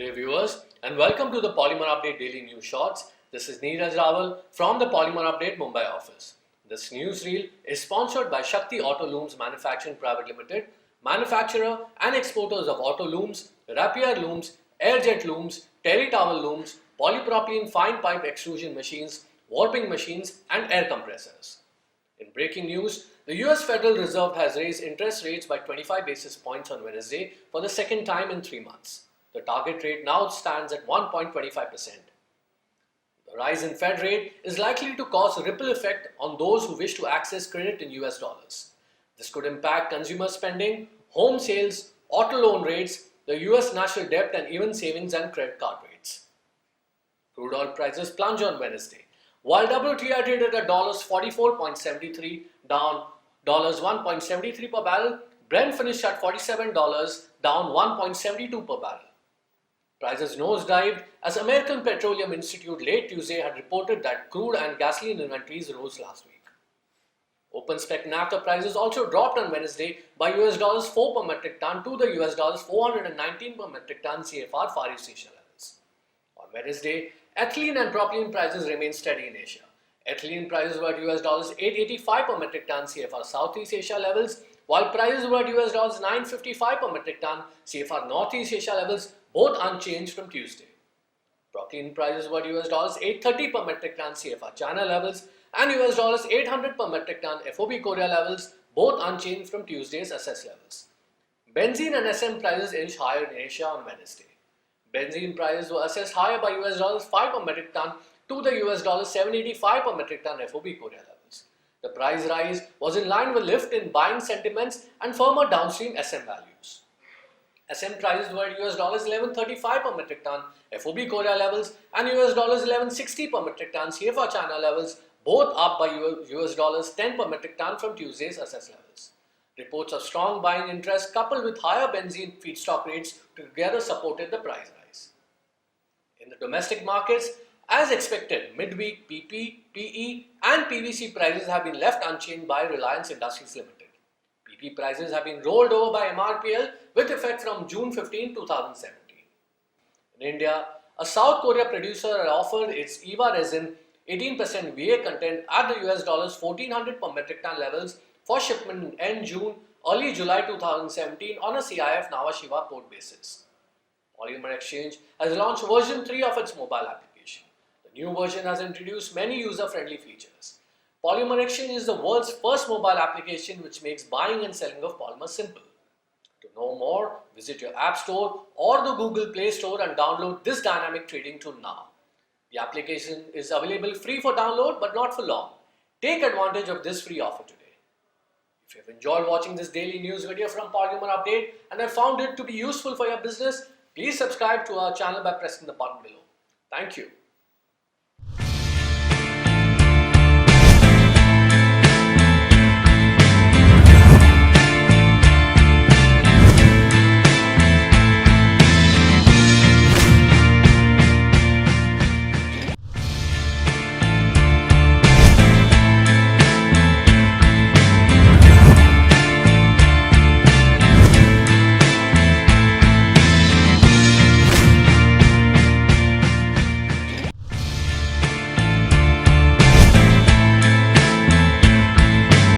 day viewers, and welcome to the Polymer Update Daily News Shorts. This is Neeraj Rawal from the Polymer Update Mumbai office. This newsreel is sponsored by Shakti Auto Looms Manufacturing Private Limited, manufacturer and exporters of auto looms, rapier looms, airjet looms, terry towel looms, polypropylene fine pipe extrusion machines, warping machines and air compressors. In breaking news, the US Federal Reserve has raised interest rates by 25 basis points on Wednesday for the second time in 3 months. The target rate now stands at 1.25%. The rise in Fed rate is likely to cause a ripple effect on those who wish to access credit in US dollars. This could impact consumer spending, home sales, auto loan rates, the US national debt and even savings and credit card rates. Crude oil prices plunge on Wednesday. While WTI traded at $44.73, down $1.73 per barrel, Brent finished at $47, down $1.72 per barrel. Prices nosedived as American Petroleum Institute late Tuesday had reported that crude and gasoline inventories rose last week. Open spec naphtha prices also dropped on Wednesday by $4 per metric ton to the $419 per metric ton CFR Far East Asia levels. On Wednesday, ethylene and propylene prices remained steady in Asia. Ethylene prices were at $885 per metric ton CFR Southeast Asia levels, while prices were at $955 per metric ton CFR Northeast Asia levels, both unchanged from Tuesday. Propylene prices were at $830 per metric ton CFR China levels and $800 per metric ton FOB Korea levels, both unchanged from Tuesday's SS levels. Benzene and SM prices inched higher in Asia on Wednesday. Benzene prices were assessed higher by $5 per metric ton to the $785 per metric ton FOB Korea levels. The price rise was in line with lift in buying sentiments and firmer downstream SM values. SM prices were at $1135 per metric ton FOB Korea levels and $1160 per metric ton CFR China levels, both up by $10 per metric ton from Tuesday's SS levels. Reports of strong buying interest coupled with higher benzene feedstock rates together supported the price rise. In the domestic markets, as expected, midweek PP, PE and PVC prices have been left unchanged by Reliance Industries Limited. PP prices have been rolled over by MRPL with effect from June 15, 2017. In India, a South Korea producer had offered its EVA resin 18% VA content at the $1,400 per metric ton levels for shipment in end June, early July 2017 on a CIF Nhava Sheva port basis. Polymer Exchange has launched version 3 of its mobile application. The new version has introduced many user-friendly features. Polymer Exchange is the world's first mobile application which makes buying and selling of polymer simple. To know more, visit your App Store or the Google Play Store and download this dynamic trading tool now. The application is available free for download but not for long. Take advantage of this free offer today. If you have enjoyed watching this daily news video from Polymer Update and have found it to be useful for your business, please subscribe to our channel by pressing the button below. Thank you.